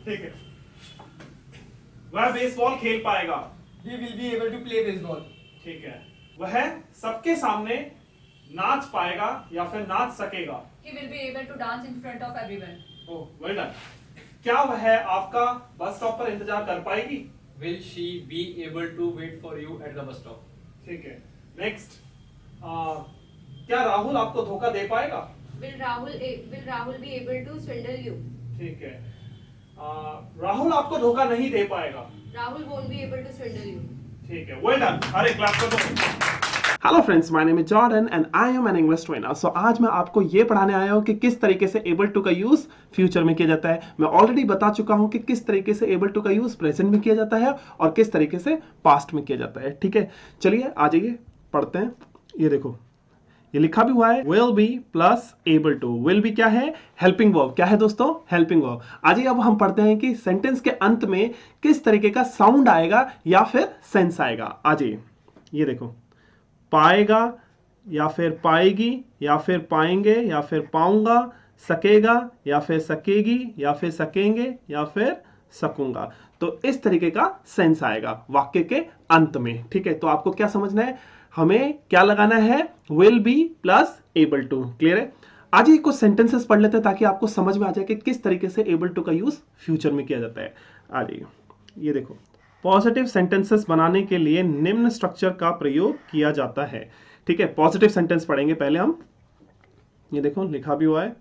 ठीक है, वह बेसबॉल खेल पाएगा। He will be able to play baseball. ठीक है, वह सबके सामने नाच पाएगा या फिर नाच सकेगा। He will be able to dance in front of everyone. Oh, well done. क्या वह आपका बस स्टॉप पर इंतजार कर पाएगी? Will she be able to wait for you at the bus stop? ठीक है, नेक्स्ट, क्या राहुल आपको धोखा दे पाएगा? Will Rahul be able to swindle you? ठीक है, राहुल आपको धोखा नहीं दे पाएगा। Rahul won't be able to swindle you. ठीक है, वेल डन। अरे क्लैप कर दो। Hello friends, my name is Jordan and I am an English trainer. So आज मैं आपको ये पढ़ाने आया हूँ कि किस तरीके से एबल टू का यूज फ्यूचर में किया जाता है। मैं ऑलरेडी बता चुका हूँ कि किस तरीके से एबल टू का यूज प्रेजेंट में किया जाता है और किस तरीके से पास्ट में किया जाता है। ठीक है, चलिए आ जाइए पढ़ते हैं। ये देखो, ये लिखा भी हुआ है will be plus able to. Will be क्या है? Helping verb. क्या है दोस्तों? Helping verb. आइए अब हम पढ़ते हैं कि सेंटेंस के अंत में किस तरीके का साउंड आएगा या फिर सेंस आएगा। आ जाइए, ये देखो, पाएगा या फिर पाएगी या फिर पाएंगे या फिर पाऊंगा, सकेगा या फिर सकेगी या फिर सकेंगे या फिर सकूंगा। तो इस तरीके का सेंस आएगा वाक्य के अंत में। ठीक है, तो आपको क्या समझना है? हमें क्या लगाना है? Will be plus able to. Clear है? आज ये कुछ सेंटेंसेस पढ़ लेते हैं ताकि आपको समझ में आ जाए कि किस तरीके से एबल टू का यूज फ्यूचर में किया जाता है। आ जाइए, ये देखो, पॉजिटिव सेंटेंसेस बनाने के लिए निम्न स्ट्रक्चर का प्रयोग किया जाता है। ठीक है, पॉजिटिव सेंटेंस पढ़ेंगे पहले हम। ये देखो, लिखा भी हुआ है।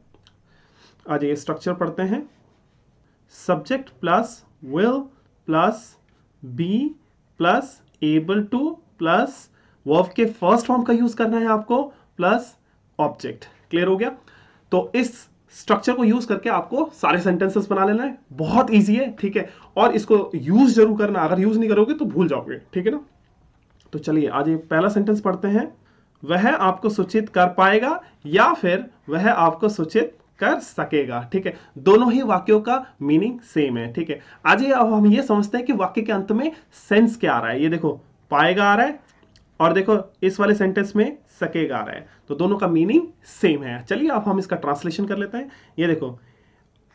आज ये स्ट्रक्चर पढ़ते हैं। Subject plus will plus be plus able to plus verb के फर्स्ट फॉर्म का यूज करना है आपको, प्लस ऑब्जेक्ट। क्लियर हो गया? तो इस स्ट्रक्चर को यूज करके आपको सारे सेंटेंसेस बना लेना है। बहुत इजी है। ठीक है, और इसको यूज जरूर करना। अगर यूज नहीं करोगे तो भूल जाओगे। ठीक है ना? तो चलिए आज ये पहला सेंटेंस पढ़ते हैं। वह आपको सूचित कर पाएगा या फिर वह आपको सूचित कर सकेगा। ठीक है, दोनों ही वाक्यों का मीनिंग सेम है। ठीक है, आज ये अब हम ये समझते हैं कि वाक्य के अंत में सेंस क्या आ रहा है। ये देखो, पाएगा आ रहा है और देखो इस वाले सेंटेंस में सकेगा आ रहा है, तो दोनों का मीनिंग सेम है। चलिए अब हम इसका ट्रांसलेशन कर लेते हैं। ये देखो,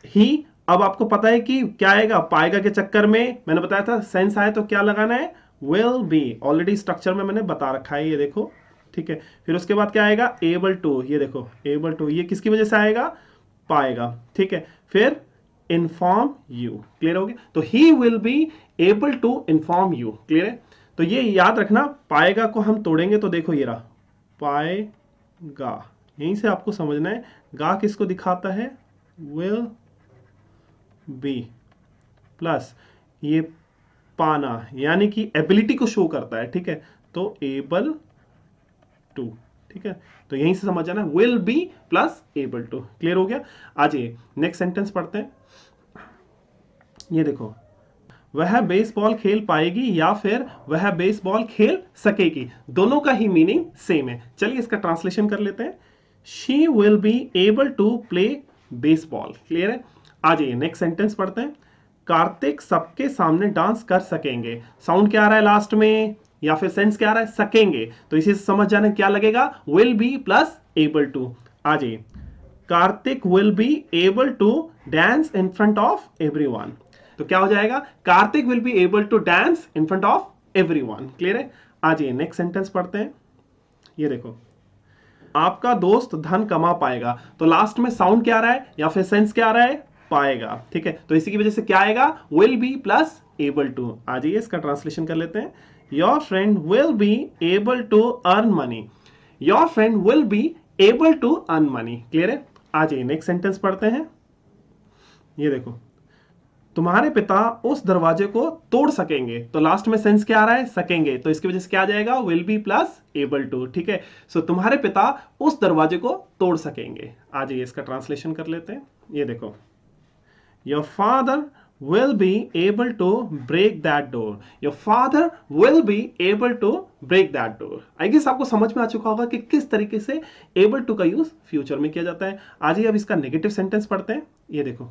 ही, अब आपको पता है कि क्या आएगा। पाएगा के चक्कर में मैंने बताया था सेंस आए तो क्या लगाना है? Will B. ऑलरेडी स्ट्रक्चर में मैंने बता रखा है, ये देखो। ठीक है, फिर उसके बाद क्या आएगा? Able to. ये देखो, एबल टू, ये किसकी वजह से आएगा? पाएगा। ठीक है, फिर इन्फॉर्म यू। क्लियर हो गया? तो he will be able to inform you. Clear है? तो ये याद रखना, पाएगा को हम तोड़ेंगे तो देखो ये रहा, पाएगा। यहीं से आपको समझना है गा किसको दिखाता है? विल बी प्लस ये पाना, यानी कि एबिलिटी को शो करता है। ठीक है, तो एबल टू। ठीक है, तो यहीं से समझ जाना, will be plus able to. Clear हो गया? आज ये नेक्स्ट सेंटेंस पढ़ते हैं। ये देखो, वह बेसबॉल खेल पाएगी या फिर वह बेसबॉल खेल सकेगी। दोनों का ही मीनिंग सेम है। चलिए इसका ट्रांसलेशन कर लेते हैं। She will be able to play baseball. Clear है? आ जाइए नेक्स्ट सेंटेंस पढ़ते हैं। कार्तिक सबके सामने डांस कर सकेंगे। साउंड क्या आ रहा है लास्ट में, या फिर सेंस क्या आ रहा है? सकेंगे। तो इसी से समझ जाना क्या लगेगा? Will be plus able to. आ जाइए, Kartik will be able to dance in front of everyone. तो क्या हो जाएगा? Kartik will be able to dance in front of everyone. Clear है? आ जाइए नेक्स्ट सेंटेंस पढ़ते हैं। ये देखो, आपका दोस्त धन कमा पाएगा। तो लास्ट में साउंड क्या आ रहा है या फिर सेंस क्या आ रहा है? पाएगा। ठीक है, तो इसी की वजह से क्या आएगा? Will be plus able to. आ जाइए इसका ट्रांसलेशन कर लेते हैं। Your friend will be able to earn money. Your friend will be able to earn money. Clear है? आ जाइए नेक्स्ट सेंटेंस पढ़ते हैं। ये देखो, तुम्हारे पिता उस दरवाजे को तोड़ सकेंगे। तो लास्ट में सेंस क्या आ रहा है? सकेंगे। तो इसकी वजह से क्या आ जाएगा? Will be plus able to. ठीक है, सो तुम्हारे पिता उस दरवाजे को तोड़ सकेंगे। आ जाइए इसका ट्रांसलेशन कर लेते हैं। ये देखो, your father will be able to break that door. Your father will be able to break that door. I guess आपको समझ में आ चुका होगा कि किस तरीके से able to का यूज फ्यूचर में किया जाता है। आज ही अब इसका नेगेटिव सेंटेंस पढ़ते हैं। ये देखो,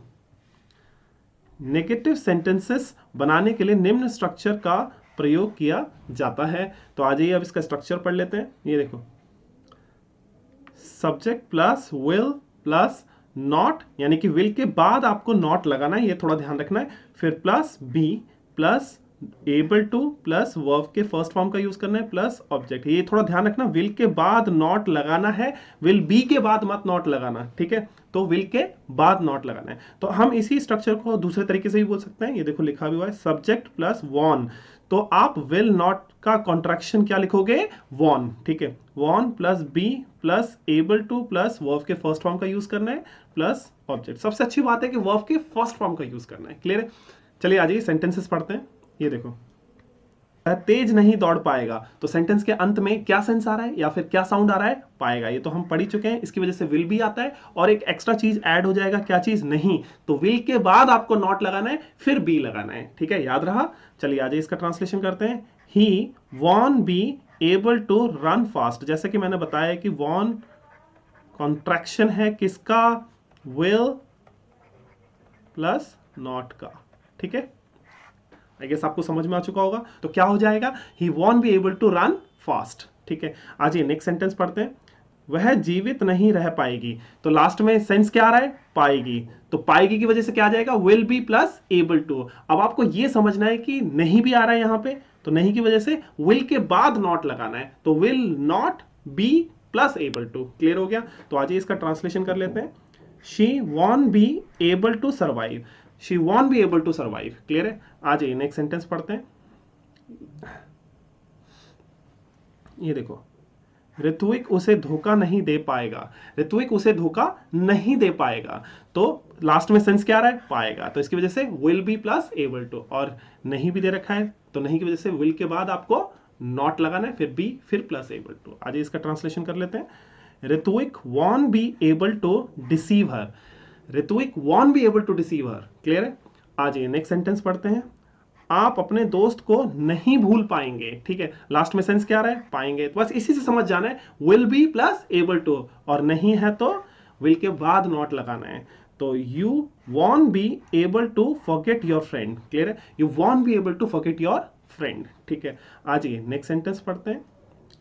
नेगेटिव सेंटेंसेस बनाने के लिए निम्न स्ट्रक्चर का प्रयोग किया जाता है। तो आज ही अब इसका स्ट्रक्चर पढ़ लेते हैं। ये देखो, subject plus will plus not यानी कि विल के बाद आपको नॉट लगाना है, ये थोड़ा ध्यान रखना है। फिर plus be plus able to plus verb के फर्स्ट फॉर्म का यूज करना है प्लस ऑब्जेक्ट, ये थोड़ा ध्यान रखना, विल के बाद नॉट लगाना है, विल बी के बाद मत नॉट लगाना, ठीक है। तो विल के बाद नॉट लगाना है। तो हम इसी स्ट्रक्चर को दूसरे तरीके से भी बोल सकते हैं, ये देखो लिखा भी हुआ है सब्जेक्ट प्लस वॉन, तो आप विल नॉट का कॉन्ट्रैक्शन क्या लिखोगे, वॉन, ठीक है। Won't plus be plus able to plus verb के फर्स्ट फॉर्म का यूज करना है प्लस ऑब्जेक्ट। सबसे अच्छी बात है कि वर्ब के फर्स्ट फॉर्म का यूज करना है, क्लियर है। चलिए आ जाइए सेंटेंसेस पढ़ते हैं। ये देखो वह तेज नहीं दौड़ पाएगा, तो सेंटेंस के अंत में क्या सेंस आ रहा है या फिर क्या साउंड आ रहा है, पाएगा, ये तो हम पढ़ ही चुके हैं। इसकी वजह से विल भी आता है और एक एक्स्ट्रा चीज ऐड हो जाएगा, क्या चीज, नहीं, तो विल के बाद आपको नॉट लगाना है फिर बी लगाना है, ठीक है, याद रहा। चलिए आइए इसका ट्रांसलेशन करते हैं। He won't be able to run fast, जैसे कि मैंने बताया कि वॉन कॉन्ट्रैक्शन है किसका, विल प्लस नॉट का, ठीक है। आई गेस आपको समझ में आ चुका होगा। तो क्या हो जाएगा, he won't be able to run fast, ठीक है। आज ये नेक्स्ट सेंटेंस पढ़ते हैं। वह जीवित नहीं रह पाएगी, तो लास्ट में सेंस क्या आ रहा है, पाएगी, तो पाएगी की वजह से क्या आ जाएगा, will be plus able to. अब आपको ये समझना है कि नहीं भी आ रहा है यहां पे, तो नहीं की वजह से विल के बाद नॉट लगाना है, तो will not be plus able to, clear हो गया। तो आज इसका ट्रांसलेशन कर लेते हैं। She won't be able to survive, she won't be able to survive, clear है। आ जाइए नेक्स्ट सेंटेंस पढ़ते हैं। ये देखो ऋत्विक उसे धोखा नहीं दे पाएगा, ऋत्विक उसे धोखा नहीं दे पाएगा, तो लास्ट में सेंस क्या आ रहा है, पाएगा, तो इसकी वजह से will be plus able to, और नहीं भी दे रखा है तो नहीं की वजह से विल के बाद आपको नॉट लगाना है, फिर बी फिर प्लस एबल टू। आज इसका ट्रांसलेशन कर लेते हैं। Ritvik won't be able to deceive her, Ritvik won't be able to deceive her, clear है। आज ये नेक्स्ट सेंटेंस पढ़ते हैं। आप अपने दोस्त को नहीं भूल पाएंगे, ठीक है, लास्ट में सेंस क्या आ रहा है, पाएंगे, तो बस इसी से समझ जाना है, will be plus able to, और नहीं है तो विल के बाद नॉट लगाना है, तो you won't be able to forget your friend, clear है, you won't be able to forget your friend, ठीक है। आज ये नेक्स्ट सेंटेंस पढ़ते हैं।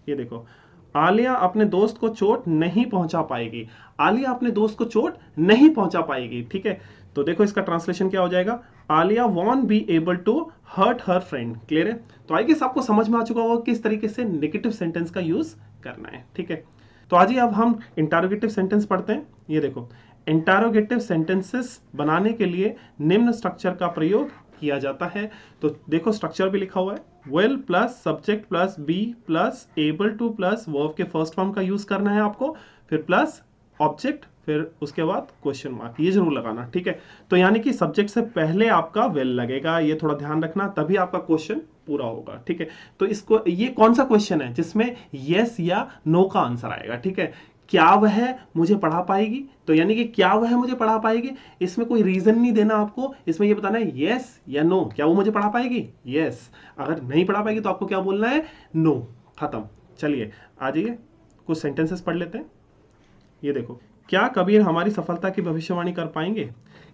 ये देखो आलिया अपने दोस्त को चोट नहीं पहुंचा पाएगी, आलिया अपने दोस्त को चोट नहीं पहुंचा पाएगी, ठीक है। तो देखो इसका ट्रांसलेशन क्या हो जाएगा, Alia won't be able to hurt her friend, clear है। तो आई गेस आपको समझ में आ चुका होगा किस तरीके से नेगेटिव सेंटेंस का यूज करना है, ठीक है। तो आज अब हम इंटरोगेटिव सेंटेंस पढ़ते हैं। ये देखो इंटरोगेटिव सेंटेंसेस बनाने के लिए निम्न स्ट्रक्चर का प्रयोग किया जाता है। तो देखो स्ट्रक्चर भी लिखा हुआ है, will plus subject plus be plus able to plus verb के फर्स्ट फॉर्म का यूज करना है आपको, फिर प्लस ऑब्जेक्ट, फिर उसके बाद क्वेश्चन मार्क, ये जरूर लगाना, ठीक है। तो यानी कि सब्जेक्ट से पहले आपका विल लगेगा, ये थोड़ा ध्यान रखना, तभी आपका क्वेश्चन पूरा होगा, ठीक है। तो इसको, ये कौन सा क्वेश्चन है जिसमें यस या नो का आंसर आएगा, ठीक है। क्या वह मुझे पढ़ा पाएगी, तो यानी कि क्या वह मुझे पढ़ा पाएगी, इसमें कोई रीजन नहीं देना आपको, इसमें ये बताना है यस या नो, क्या वो मुझे पढ़ा पाएगी, यस, अगर नहीं पढ़ा पाएगी तो आपको क्या बोलना है, नो, खत्म। चलिए आ जाइए कुछ सेंटेंसेस पढ़ लेते हैं। ये देखो, क्या कबीर हमारी सफलता की भविष्यवाणी कर पाएंगे,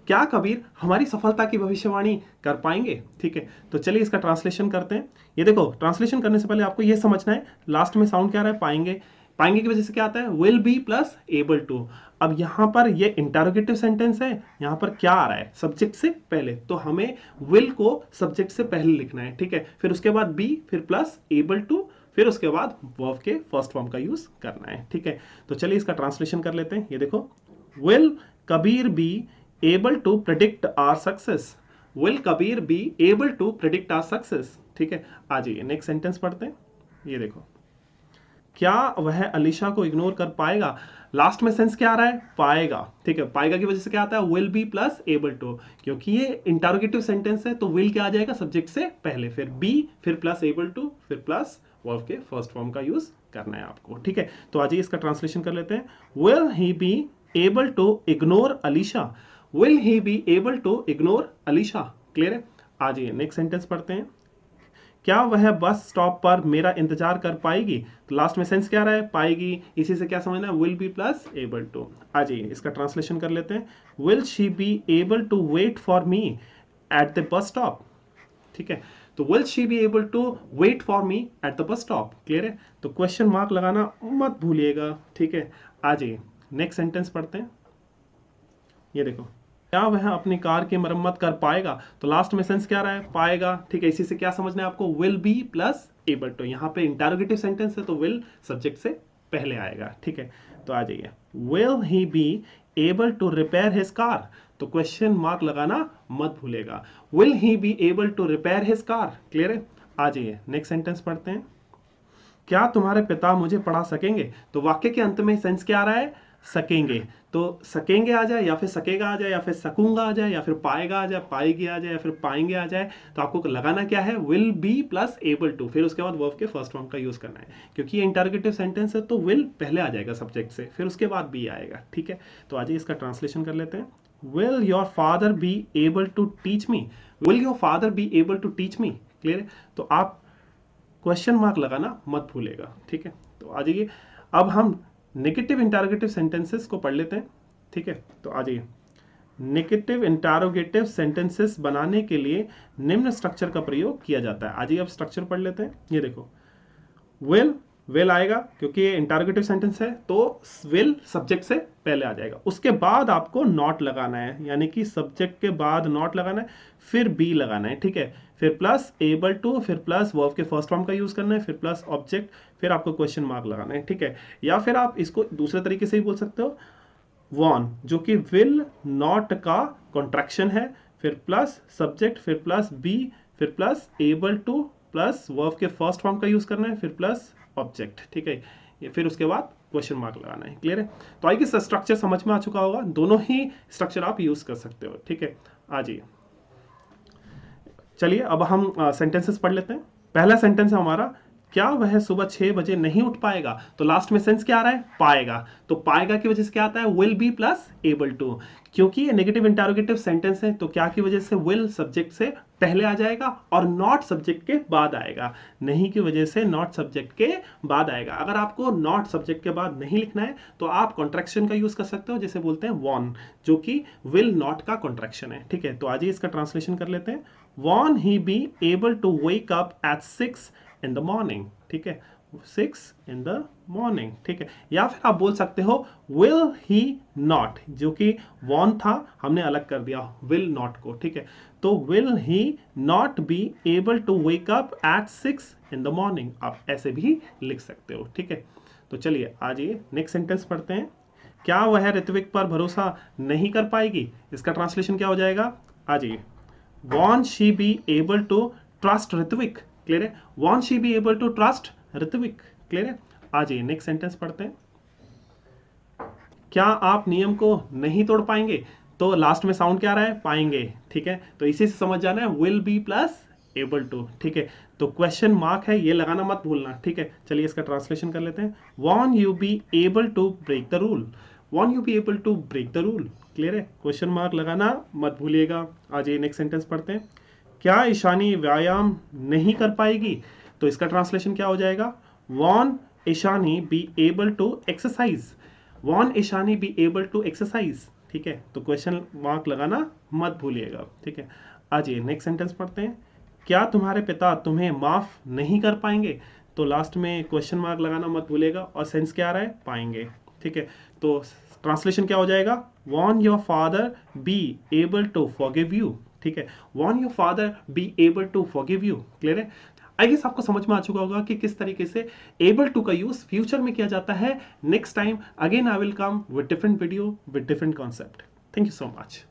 क्या कबीर हमारी सफलता की भविष्यवाणी कर पाएंगे, ठीक है। तो चलिए इसका ट्रांसलेशन करते हैं। ये देखो ट्रांसलेशन करने से पहले आपको ये समझना है लास्ट में साउंड क्या आ रहा है, पाएंगे, पाएंगे की वजह से क्या आता है, will be plus able to. अब यहां पर ये इंटरोगेटिव सेंटेंस है, यहां पर क्या आ रहा है, सब्जेक्ट से पहले, तो हमें विल को सब्जेक्ट से पहले लिखना है, ठीक है, फिर उसके बाद बी, फिर प्लस एबल टू, फिर उसके बाद वर्ब के फर्स्ट फॉर्म का यूज करना है, ठीक है। तो चलिए इसका ट्रांसलेशन कर लेते हैं। ये देखो, will Kabir be able to predict our success, will Kabir be able to predict our success, ठीक है। आ जाइए नेक्स्ट सेंटेंस पढ़ते हैं। ये देखो, क्या वह अलीशा को इग्नोर कर पाएगा, लास्ट में सेंस क्या आ रहा है, पाएगा, ठीक है, पाएगा की वजह से क्या आता है, will be plus able to, क्योंकि ये इंटरोगेटिव सेंटेंस है तो विल क्या आ जाएगा, सब्जेक्ट से पहले, फिर बी, फिर प्लस एबल टू, फिर प्लस वर्ब के फर्स्ट फॉर्म का यूज करना है आपको, ठीक है। तो आज इसका ट्रांसलेशन कर लेते हैं। Will he be able to ignore Alisha, will he be able to ignore Alisha, clear है। आज नेक्स्ट सेंटेंस पढ़ते हैं। क्या वह बस स्टॉप पर मेरा इंतजार कर पाएगी, तो लास्ट में सेंस क्या आ रहा है, पाएगी, इसी से क्या समझना है, will be plus able to. आ जाइए इसका ट्रांसलेशन कर लेते हैं। Will she be able to wait for me at the bus stop, ठीक है। तो will she be able to wait for me at the bus stop, clear है। तो क्वेश्चन मार्क लगाना मत भूलिएगा, ठीक है। आ जाइए नेक्स्ट सेंटेंस पढ़ते हैं। ये देखो, क्या वह अपनी कार की मरम्मत कर पाएगा, तो लास्ट में सेंस क्या रहा है, पाएगा, ठीक है। इसी से क्या समझना है आपको, will be plus able to, यहाँ पे इंटरोगेटिव सेंटेंस है तो विल सब्जेक्ट से पहले आएगा, ठीक है। तो आ जाइए, will he be able to repair his car, तो क्वेश्चन मार्क लगाना मत भूलेगा, will he be able to repair his car, clear है। आ जाइए नेक्स्ट सेंटेंस पढ़ते हैं, क्या तुम्हारे पिता मुझे पढ़ा सकेंगे, तो वाक्य के अंत में सेंस क्या आ रहा है, सकेंगे, तो सकेंगे आ जाए या फिर सकेगा आ जाए या फिर सकूंगा आ जाए या फिर पाएगा आ जाए, पाएगी आ जाए या फिर पाएंगे आ जाए, तो आपको लगाना क्या है, will be plus able to, फिर उसके बाद वर्ब के फर्स्ट फॉर्म का यूज करना है, क्योंकि ये इंटरोगेटिव सेंटेंस है तो विल पहले आ जाएगा सब्जेक्ट से, फिर उसके बाद बी आएगा, ठीक है। तो आज इसका ट्रांसलेशन कर लेते हैं, will your father be able to teach me, will your father be able to teach me, clear है। तो आप क्वेश्चन मार्क लगाना मत भूलेगा, ठीक है। तो आ जाइए, अब हम नेगेटिव इंटरोगेटिव सेंटेंसेस को पढ़ लेते हैं, ठीक है। तो आ जाइए, नेगेटिव इंटरोगेटिव सेंटेंसेस बनाने के लिए निम्न स्ट्रक्चर का प्रयोग किया जाता है। आ जाइए अब स्ट्रक्चर पढ़ लेते हैं। ये देखो, विल आएगा क्योंकि ये इंटरोगेटिव सेंटेंस है तो विल सब्जेक्ट से पहले आ जाएगा, उसके बाद आपको नॉट लगाना है, यानी कि सब्जेक्ट के बाद नॉट लगाना है, फिर बी लगाना है, ठीक है, फिर प्लस एबल टू, फिर प्लस वर्ब के फर्स्ट फॉर्म का यूज करना है, फिर प्लस ऑब्जेक्ट, फिर आपको क्वेश्चन मार्क लगाना है, ठीक है। या फिर आप इसको दूसरे तरीके से ही बोल सकते हो, वॉन, जो कि विल नॉट का कॉन्ट्रैक्शन है, फिर प्लस सब्जेक्ट, फिर प्लस बी, फिर plus able to, plus verb के फर्स्ट फॉर्म का यूज करना है, फिर प्लस ऑब्जेक्ट, ठीक है, ये फिर उसके बाद क्वेश्चन मार्क लगाना है, क्लियर है। तो आई गेस स्ट्रक्चर समझ में आ चुका होगा, दोनों ही स्ट्रक्चर आप यूज कर सकते हो, ठीक है। आ जाइए, चलिए अब हम सेंटेंसेस पढ़ लेते हैं। पहला सेंटेंस है हमारा, क्या वह सुबह 6 बजे नहीं उठ पाएगा, तो लास्ट में सेंस क्या आ रहा है, पाएगा, तो पाएगा की वजह से क्या आता है, will be plus able to, क्योंकि ये नेगेटिव इंटरोगेटिव सेंटेंस है तो क्या की वजह से विल सब्जेक्ट से पहले आ जाएगा और नॉट सब्जेक्ट के बाद आएगा, नहीं की वजह से नॉट सब्जेक्ट के बाद आएगा। अगर आपको नॉट सब्जेक्ट के बाद नहीं लिखना है तो आप कॉन्ट्रैक्शन का यूज कर सकते हो, जैसे बोलते हैं वॉन, जो कि विल नॉट का कॉन्ट्रैक्शन है, ठीक है। तो आज ही इसका ट्रांसलेशन कर लेते हैं, won't he be able to wake up at 6 in the morning, ठीक है, 6 in the morning, ठीक है। या फिर आप बोल सकते हो will he not, जो कि want था हमने अलग कर दिया will not को, ठीक है। तो will he not be able to wake up at 6 in the morning, आप ऐसे भी लिख सकते हो, ठीक है। तो चलिए आज ये नेक्स्ट सेंटेंस पढ़ते हैं, क्या वह ऋत्विक पर भरोसा नहीं कर पाएगी, इसका ट्रांसलेशन क्या हो जाएगा, आ जाइए, won't she be able to trust Ritwik, clear है, won't she be able to trust Ritwik, clear है। आ जाइए नेक्स्ट सेंटेंस पढ़ते हैं, क्या आप नियम को नहीं तोड़ पाएंगे, तो लास्ट में साउंड क्या आ रहा है, पाएंगे, ठीक है। तो इसी से समझ जाना है will be plus able to, ठीक है। तो क्वेश्चन मार्क है, ये लगाना मत भूलना, ठीक है। चलिए इसका ट्रांसलेशन कर लेते हैं, won't you be able to break the rule, won't you be able to break the rule, clear है, क्वेश्चन मार्क लगाना मत भूलिएगा। आ जाइए नेक्स्ट सेंटेंस पढ़ते हैं, क्या ईशानी व्यायाम नहीं कर पाएगी, तो इसका ट्रांसलेशन क्या हो जाएगा, won't Ishani be able to exercise, won't Ishani be able to exercise, ठीक है। तो क्वेश्चन मार्क लगाना मत भूलिएगा, ठीक है। आ जाइए नेक्स्ट सेंटेंस पढ़ते हैं, क्या तुम्हारे पिता तुम्हें माफ नहीं कर पाएंगे, तो लास्ट में क्वेश्चन मार्क लगाना मत भूलिएगा और सेंस क्या आ रहा है, पाएंगे, ठीक है। तो ट्रांसलेशन क्या हो जाएगा, won't your father be able to forgive you, ठीक है, won't your father be able to forgive you, clear है। आई गेस आपको समझ में आ चुका होगा कि किस तरीके से एबल टू का यूज फ्यूचर में किया जाता है। Next time again I will come with different video with different concept. Thank you so much.